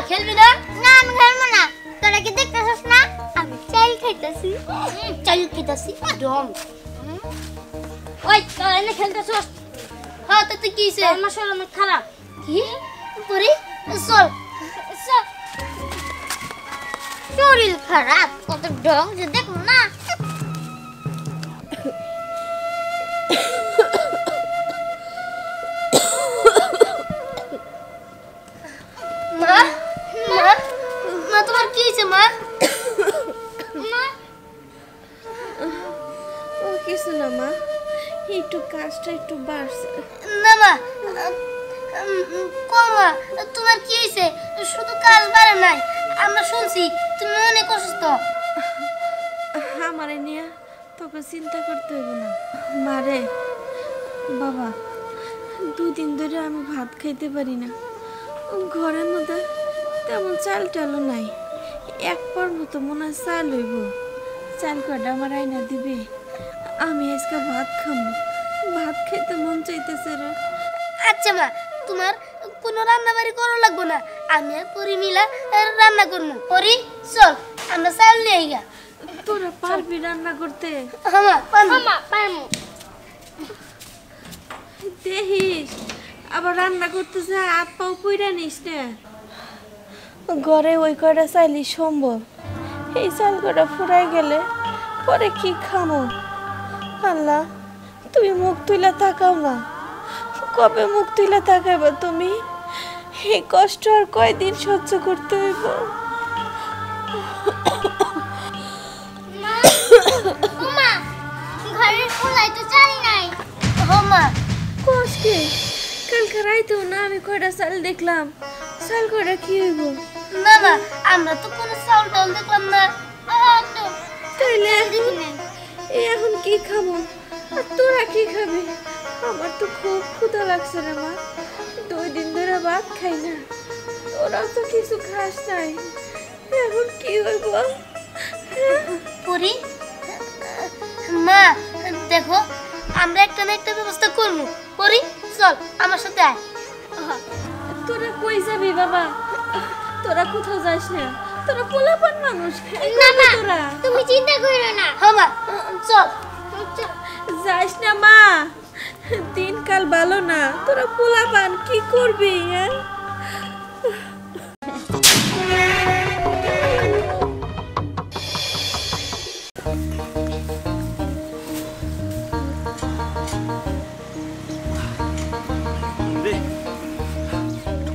খেলবি না? না আমি খেলবো না। তোরা কি দেখতেছস না আমি চাল খাইতাছি? চাল খেতাছি ডম। ওই তোরা এনে খেলতেছস? হ্যাঁ তো তুই কি হইছে? আমার শরীর অনেক খারাপ। কি পরি চল চল। শরীর খারাপ কত ঢং যে দেখো না। মা মা মা তোমার কি হইছে মা? মা ও কিছু না মা, একটু কাজটা একটু বাড়ছে। না মা কমা তোমার কি হইছে? শুধু কাজ বাড়ে নাই, আমরা শুনছি তুমি অনেক অসুস্থ। আমারে নিয়ে তোকে চিন্তা করতে হইব না মারে। বাবা 2 দিন ধরে আমি ভাত খাইতে পারি না, ঘরের মধ্যে তেমন চাল টালও নাই। এক পর মতো মনে হয় চাল হইব, চাল কটা আমার আইনা দিবে, আমি আজকে ভাত খাবো। ভাত খাইতে মন চাইতেছে রে। আচ্ছা মা তোমার কোনো রান্না বাড়ি করা লাগবো না, আমি আর পরি মিলা রান্না করবো। পরি চল আমরা চাল নিয়ে আইগা। তোরা পারবি রান্না করতে? হামা পারমু। দেখিস আবার রান্না করতেছে হাত পাও পুইরা নিস না। ঘরে ওই কটা চাইলি সম্ভব, এই চাল কটা ফুরাই গেলে পরে কি খামো? আল্লাহ তুমি মুখ তুইলা তাকাও না, কবে মুখ তুইলা তাকাইবা তুমি? এই কষ্ট আর কয়দিন সহ্য করতে হইব? মা ঘরের ফুলাই তো চাই নাই। হামা কষ্টে কালকে রাইতেও না আমি কয়টা চাল দেখলাম, চাল কটা কি হইব? না না আমরা তো কোনো চাউল টাউল দেখলাম না। তাইলে এখন কি খাবো? আর তোরা কি খাবি? আমার তো খুব ক্ষুধা লাগছে রে মা, 2 দিন ধরে ভাত খাই না, তোরা তো কিছু খাস নাই, এখন কি হইব? পরি মা দেখো আমরা একটা না একটা ব্যবস্থা করবো। পরি চল আমার সাথে আয়। তোরা কই যাবি বাবা? তোরা কোথাও যাস না, তোরা পোলাপান মানুষ। না মা তোরা তুমি চিন্তা করো না। হামা চল। যাস না মা, দিনকাল ভালো না, তোরা পোলাপান কি করবি? হ্যাঁ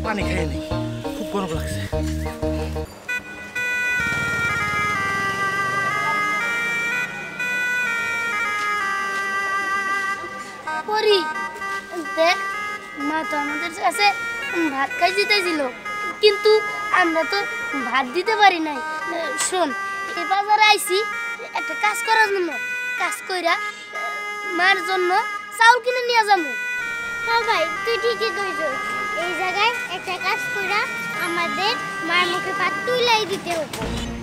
পানি খাই নেই, খুব গরম লাগছে। পরি দেখ মা তো আমাদের কাছে ভাত খাই দিতেছিল, কিন্তু আমরা তো ভাত দিতে পারি নাই। শোন এই বাজারে আইছি একটা কাজ করার জন্য, কাজ কইরা মার জন্য চাউল কিনে নিয়ে যাবো। হ্যাঁ ভাই তুই ঠিকই কইছস, এই জায়গায় একটা কাজ কইরা আমাদের মার মুখে ভাত তুইলাই দিতে হবে।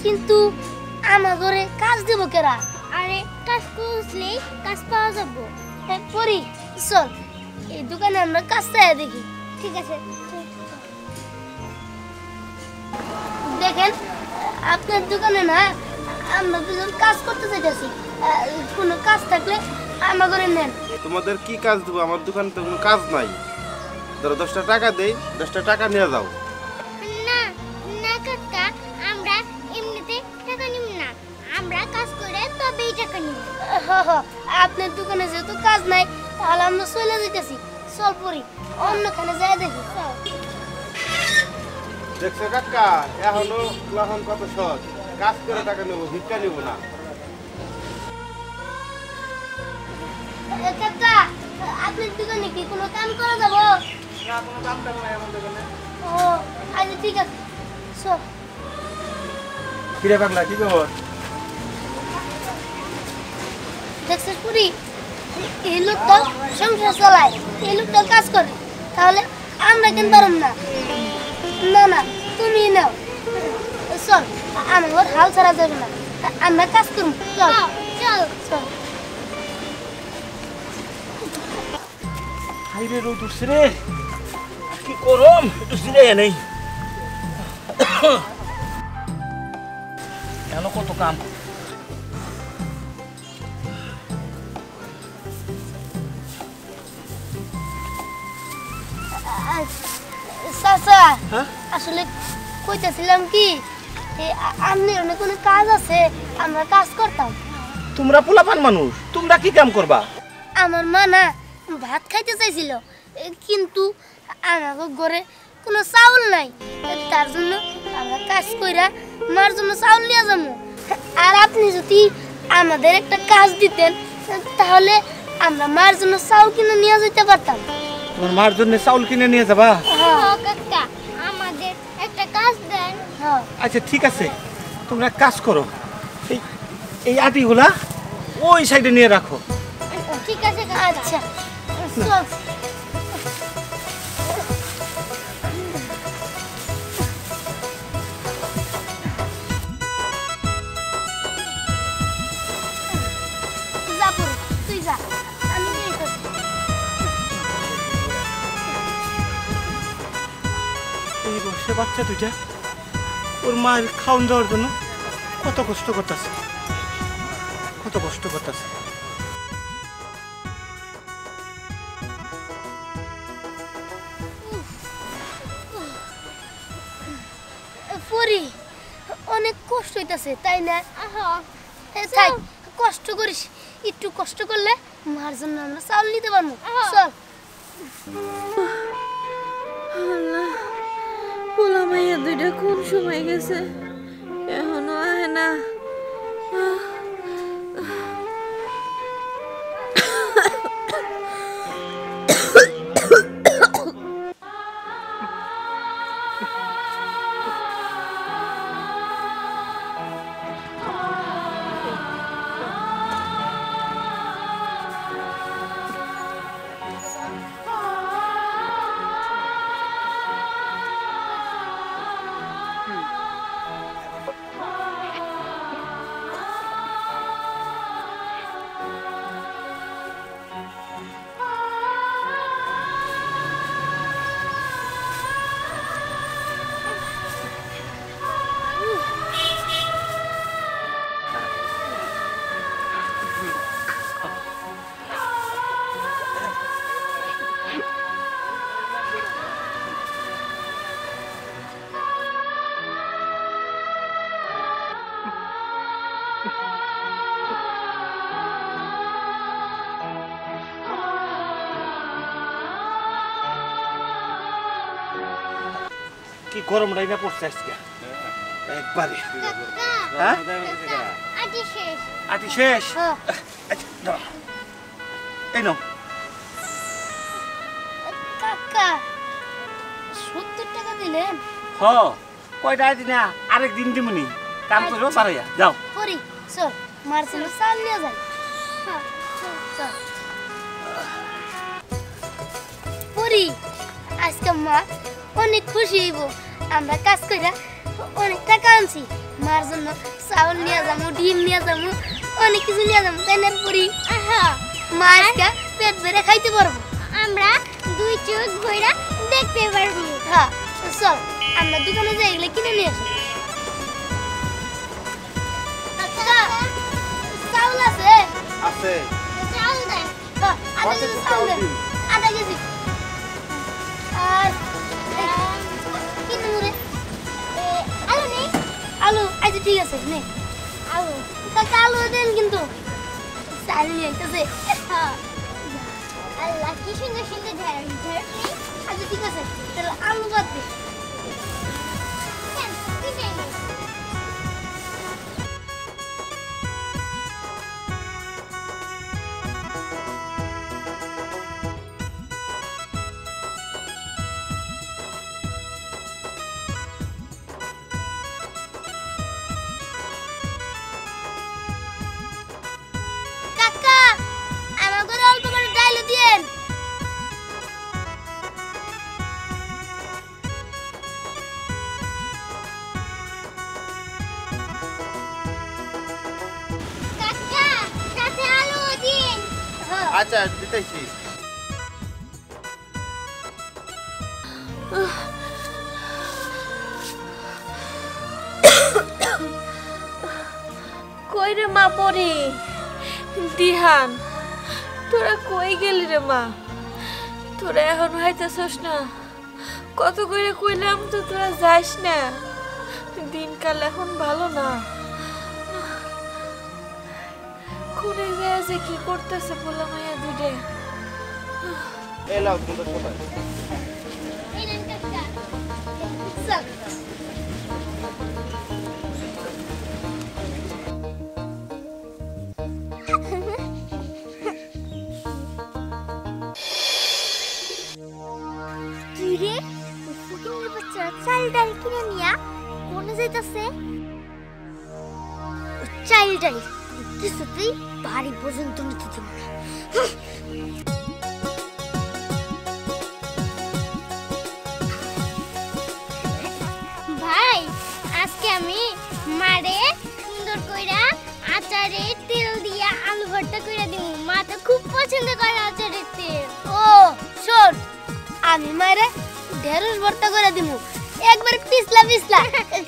কিন্তু আমার ঘরে কাজ দেবো কেরা? আরে কাজ করলেই কাজ পাওয়া যাবো। পরি চল এই দোকানে আমরা কাজ চাই দেখি। ঠিক আছে দেখেন আপনার দোকানে না আমরা দুজন কাজ করতে চাইতেছি, কোনো কাজ থাকলে আমার ঘরে নেন। তোমাদের কি কাজ দেবো? আমার দোকানে তো কোনো কাজ নাই। ধরো 10টা টাকা দেই, 10টা টাকা নিয়ে যাও। না না কাকা, আমরা এমনিতে টাকা নিব না, আমরা কাজ করে তবেই টাকা নিব। আপনার দোকানে যেহেতু কাজ নাই তাহলে আমরা চলে যেতেছি। চল পরি অন্যখানে যাই দেখি। চল। দেখছো কাকা, এখনো এখন কত সহজ, কাজ করে টাকা নেবো, ভিক্ষা নেবো না। কাকা আপনার দোকানে কি কোনো কাম করা যাবো? না, কোনো কাম টাম নাই আমার দোকানে। ও আচ্ছা ঠিক আছে চল। কিরে পাগলা, কি খবর? দেখছিস পুরি এই লোকটা সংসার চালায়, এই লোকটা কাজ করে, তাহলে আমরা কেন পারব না? না না তুমি নাও, চল আমার হাল ছাড়া যাবে না, আমরা কাজ করব। চল চল চল। হাইরে রোদ উঠছে রে, কি গরম, একটু জিরে নেই। কেন কত কাম। চাচা হ্যাঁ? আসলে কইতেছিলাম কি আপনি অনেক কোনো কাজ আছে, আমরা কাজ করতাম। তোমরা পোলাপান মানুষ, তোমরা কি কাম করবা? আমার মা না ভাত খাইতে চাইছিল, কিন্তু আমাকে ঘরে কোনো চাউল নাই, তার জন্য আমরা কাজ কইরা মার জন্য চাউল নিয়ে যাবো। আর আপনি যদি আমাদের একটা কাজ দিতেন তাহলে আমরা মার জন্য চাউল কিনে নিয়ে যেতে পারতাম। তোমার মার জন্য চাউল কিনে নিয়ে যাবা? হ্যাঁ কাকা, আমাদের একটা কাজ দেন। হ্যাঁ আচ্ছা ঠিক আছে, তোমরা এক কাজ করো, এই আটিগুলা ওই সাইডে নিয়ে রাখো। ঠিক আছে কাকা। আচ্ছা চল। যা পরে, তুই যা, আমি যাইতাছি। এই বসে বাচ্চা দুইটা ওর মায়ের খাওয়ান দেওয়ার জন্য কত কষ্ট করতেছে, কত কষ্ট করতেছে। পরি অনেক কষ্ট হইতাছে তাই না? হ্যাঁ থাক, কষ্ট করিস, একটু কষ্ট করলে মার জন্য আমরা চাউল নিতে পারবো। হ্যাঁ। চল। পোলা মাইয়া দুইটা কোন সময় গেছে, এখনো আহে না। কি গরম রাইনা পড়ছে আজকে একবারে। কাকা, হ্যাঁ আটি শেষ। আটি শেষ। হ্যাঁ। আচ্ছা, দাঁড়া। এই নাও। কাকা 70 টাকা দিলেন? হ কয়টা আইতি না, আরেক দিন দিমুনি, কাম করো বাড়াইয়া যাও। পরি চল, মার জন্য চাউল নিয়ে যাই। হ্যাঁ, চল। পরি আজকে মা অনেক খুশি হইব, আমরা কাজ কইরা অনেক টাকা আনছি, মার জন্য চাউল নিয়ে যাবো, ডিম নিয়ে যাবো, অনেক কিছু নিয়ে যাবো, তাই না পরি? হ্যাঁ, মা আজকে পেট ভরে খাইতে পারবো। আমরা দুই চোখ ভইরা দেখতে পারবো। হ্যাঁ চল, আমরা দোকানে যাই এগুলো কিনে নিয়ে আসি। কাকা, চাউল আছে? আছে চাল দেন। হ্যাঁ, আধা কেজি চাউল দেন, আধা কেজি। আর কি নেবো রে? আলু নেই? আলু, আচ্ছা ঠিক আছে নে। আলু। কাকা আলু দেন কিন্তু, চাল নিয়ে আইতেছে। হ্যাঁ। আল্লাহ কি সুন্দর সুন্দর ঢেঁড়স নেই? আচ্ছা ঠিক আছে, তাহলে আলু বাদ দে। কেন? কিছুই নেই। কাকা আমার ঘরে অল্প করে ডাইল দিয়েন। কাকা, সাথে আলু দিন। আচ্ছা দিতেছি। মা পরি দিহান তোরা কই গেলি রে মা তোরা এখন হাইতেছস না কত করে কইলাম তো তোরা যাস না দিনকাল এখন ভালো না কোনে যায় যে কি করতেছে বলা মায়া দুইটা এলাও তোমাদের সবাই এই নেন কাকা চল কি রে ফুকিনের বাচ্চা চাল ডাল কিনে নিয়া কোনে যাইতাছে চাল ডাল কিছুতেই বাড়ি পর্যন্ত নিতে দিব না ভাই আজকে আমি মারে সুন্দর কইরা আচারে তেল দিয়া আলু ভর্তা কইরা দিব মা তো খুব পছন্দ করে আচারের তেল ও শোন আমি মারে ঢেঁড়স ভর্তা করে দিমু একবার পিছলা পিছলা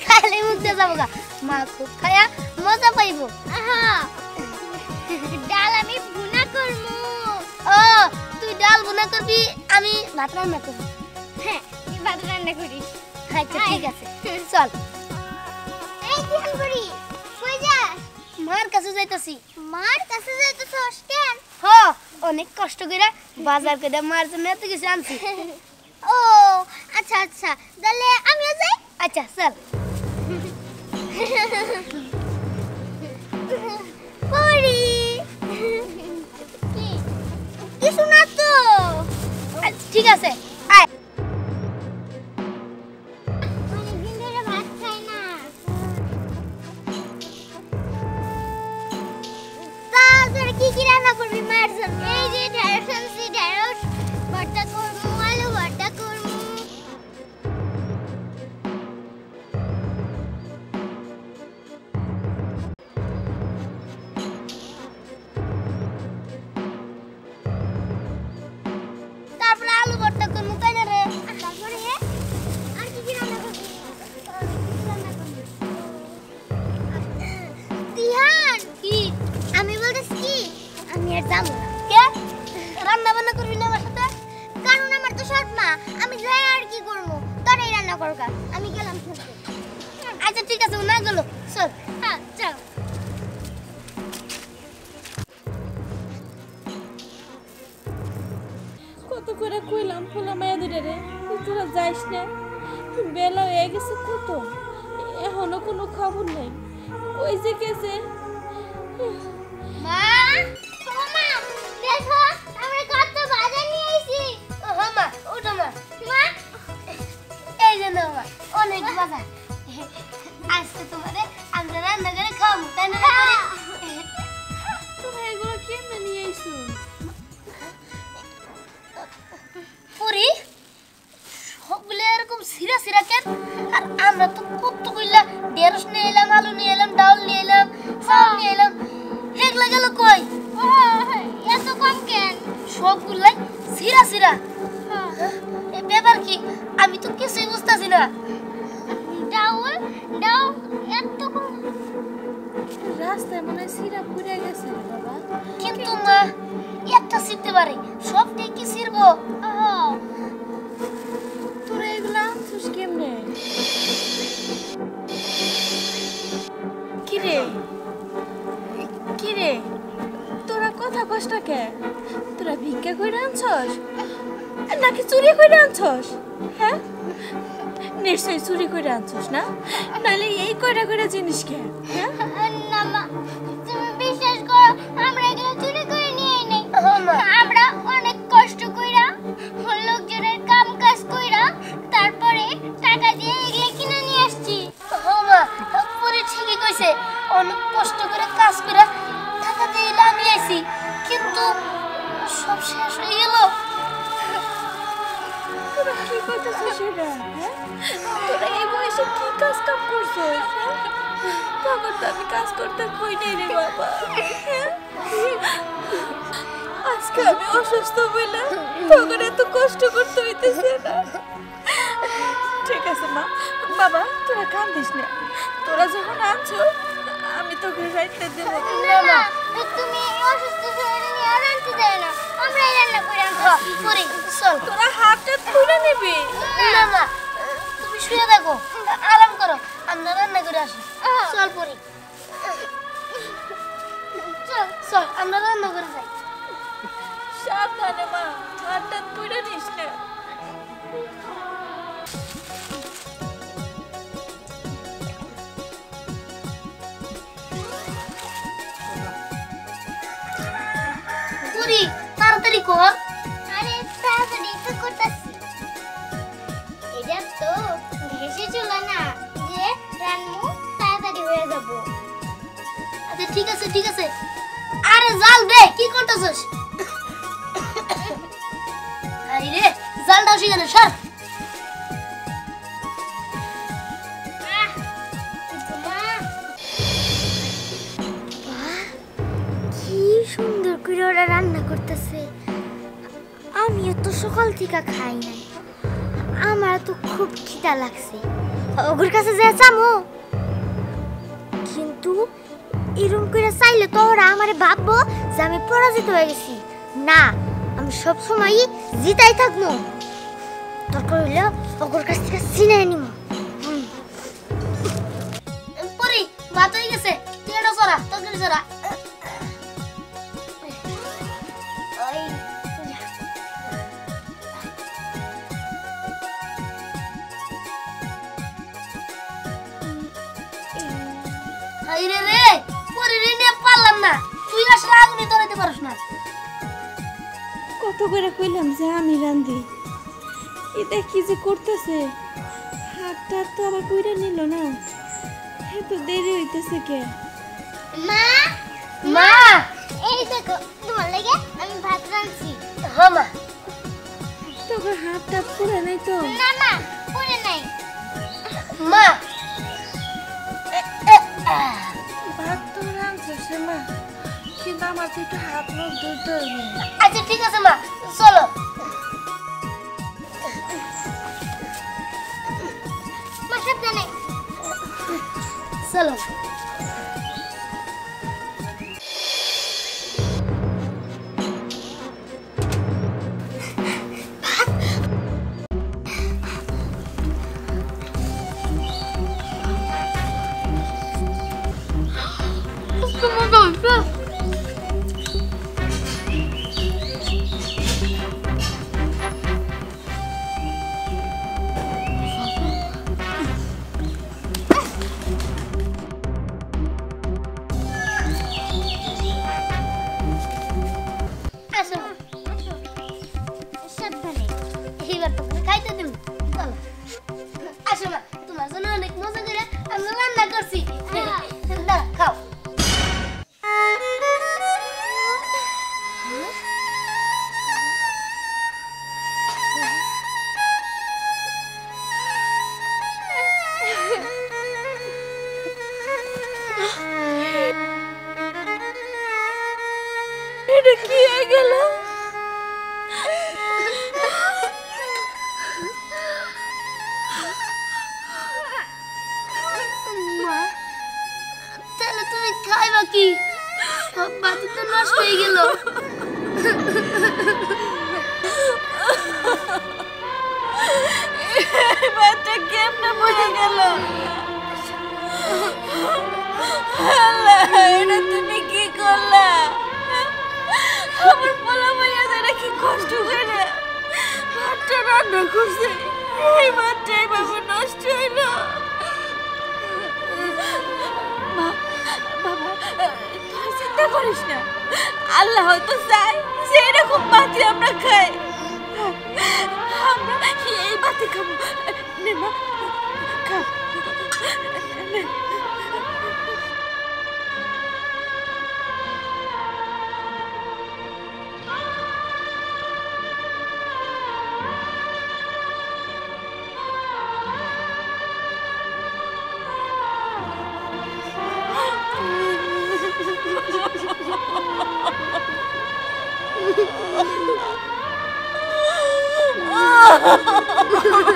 খাইলে মুখ দিয়ে যাবো গা মা খুব খায়া মজা পাইবো আহা ডাল আমি ভুনা করমু ও তুই ডাল ভুনা করবি আমি ভাত রান্না করবো হ্যাঁ তুই ভাত রান্না করিস আচ্ছা ঠিক আছে চল এই ধ্যান করি কই যাস মার কাছে যাইতাছি মার কাছে যাইতেছস কেন হ অনেক কষ্ট করে বাজার করে মার জন্য এত কিছু আনছি ও আচ্ছা আচ্ছা তাহলে আমিও যাই আচ্ছা চল পরি কি কিছু না তো আচ্ছা, ঠিক আছে আয় অনেকদিন ধরে ভাত খাই না তা তোর কি রান্না করবি মায়ের জন্য এই যে ঢেঁড়স আনছি ঢেঁড়স ভর্তা করবো আলু ভর্তা করবো তারপরে আলু ভর্তা করবো তাই না রে তারপরে আর কি রান্না করবি দিহান কি আমি বলতেছি কি আমি আর যাবো না কে রান্না বান্না করবি না আমার সাথে কারণ আমার তো শর্ট মা আমি যাই আর কি করবো তোরাই রান্না করকা আমি গেলাম খেলতে আচ্ছা ঠিক আছে না গেলো চল হ্যাঁ চল কত করে কইলাম ফুলা মায়া দুইটা রে তোরা যাইস না বেলা হয়ে গেছে কত এখনো কোনো খবর নাই ওই যে গেছে মা ও মা দেখো আমরা কত বাজার নিয়ে আইছি ও হ্যাঁ মা ওটা মা মা এই যে নাও মা অনেক বাজার আজকে তোমারে আমরা রান্না করে খাবো তাই না তোরা এগুলো কেমনে নিয়ে আইছো পুরি সবগুলো এরকম সিরা সিরা কেন আর আমরা তো কত কইলা ঢেঁড়স নিয়ে এলাম আলু নিয়ে এলাম ডাল নিয়ে এলাম চাল নিয়ে এলাম এগুলা গেল কই এত কম কেন সবগুলাই সিরা সিরা এ ব্যাপার কি আমি তো কিছুই বুঝতেছি না ডাউল ডাউ এত কম রাস্তায় মনে হয় সিরা পুড়ে গেছে রে বাবা কিন্তু মা একটা ছিটতে পারে সবটাই কি ছিড়বো তোরা এগুলো আনছিস কেমনে কিরে কিরে তোরা কথা কষ্ট কে তোরা ভিক্ষা করে আনছস নাকি চুরি করে আনছস হ্যাঁ নিশ্চয়ই চুরি করে আনছস না নাহলে এই কয়টা করে জিনিস কে হ্যাঁ না মা তুমি বিশ্বাস করো আমরা এগুলো চুরি করে নিয়ে নেই আমরা অনেক কষ্ট কইরা লোকজনের কাম কাজ কইরা তারপরে টাকা দিয়ে এগুলো কিনে নিয়ে আসছি মা পুরি ঠিকই কইছে অনেক কষ্ট করে কাজ করে টাকা দিয়ে আমি আইছি কিন্তু সব শেষ হয়ে গেল তোরা কি করতেছিস এটা হ্যাঁ তোরা এই বয়সে কি কাজ কাম করছিস তখন তো আমি কাজ করতে কই নাই রে বাবা হ্যাঁ? আজকে আমি অসুস্থ বলে তখন এত কষ্ট করতে হইতেছে না ঠিক আছে মা বাবা তোরা কান্দিস না তোরা যখন আনছো আমি তোকে রাইতে দেব না না তুমি অসুস্থ শরীরে নিয়ে আর আনতে দেয় না আমরাই রান্না করে আনছি পরি চল। তোরা হাতটা তুলে নিবি না মা তুমি শুয়ে থাকো, আরাম করো, আমরা রান্না করে আসি। চল পরি, চল চল আমরা রান্না করে যাই। সাবধানে মা, হাতটা তুলে নিস না। পরি তাড়াতাড়ি কর। আরে তাড়াতাড়ি তো করতেছি। এটা তো ঘেঁষে চলে না যে রান্না তাড়াতাড়ি হয়ে যাব। আচ্ছা ঠিক আছে ঠিক আছে। আরে জাল দে, কি করতেছস? আরে রে জালটা সেখানে সর। কি সুন্দর করে ওরা রান্না করতেছে। আমিও তো সকাল থেকে খাই নাই, আমার তো খুব খিদা লাগছে। ওগুর কাছে যা চামো, কিন্তু এরকম করে চাইলে তো ওরা আমারে ভাববো যে আমি পরাজিত হয়ে গেছি। না, আমি সব সময় জিতাই থাকবো। দরকার হইলে ওগুর কাছ থেকে চিনাই নিব। পরি ভাত হয়ে গেছে, তুই এটা সরা, তরকারি সরা। আরে রে পরি রে নিয়ে পারলাম না, তুই আসলে আগুনে ধরাইতে পারিস না। কত করে কইলাম যে আমি রান্ধি, এটা কি যে করতেছে। হাতটা তো আবার কইরা নিল না, এত দেরি হইতেছে কে? মা মা এই দেখো, তোমার লাগে আমি ভাত রাঁধছি। হ্যাঁ মা। তোকে হাতটা পুরে নাই তো? না না, পড়ে নাই। মা ভাত তো রাঁধছিস মা, কিন্তু আমার তো একটু হাত মুখ ধুইতে হবে। আচ্ছা ঠিক আছে মা, চলো। মা সাবধানে। চলো। আসো সাবধানে। এইবার তো খাইতে দিন, চলো। আসো মা, তোমার জন্য অনেক মজা করে আমরা রান্না করছি। না খাও। এটা কি হয়ে গেল? মা তাহলে তুমি খাইবা কি? সব বাতি তো নষ্ট হয়ে গেল। বাচ্চা কেমনে মরে গেল? আল্লাহ, এটা তুমি কি করলা? আমার পোলা ভাইয়া যারা কি কষ্ট করে ভাতটা রান্না করছে, এই ভাতটা এইভাবে নষ্ট হইল। বাবা, তুই চিন্তা করিস না, আল্লাহ হয়তো চাই যে এরকম বাতি আমরা খাই। আমরা এই বাতি খাবো। নে মা, খা। নে। Oh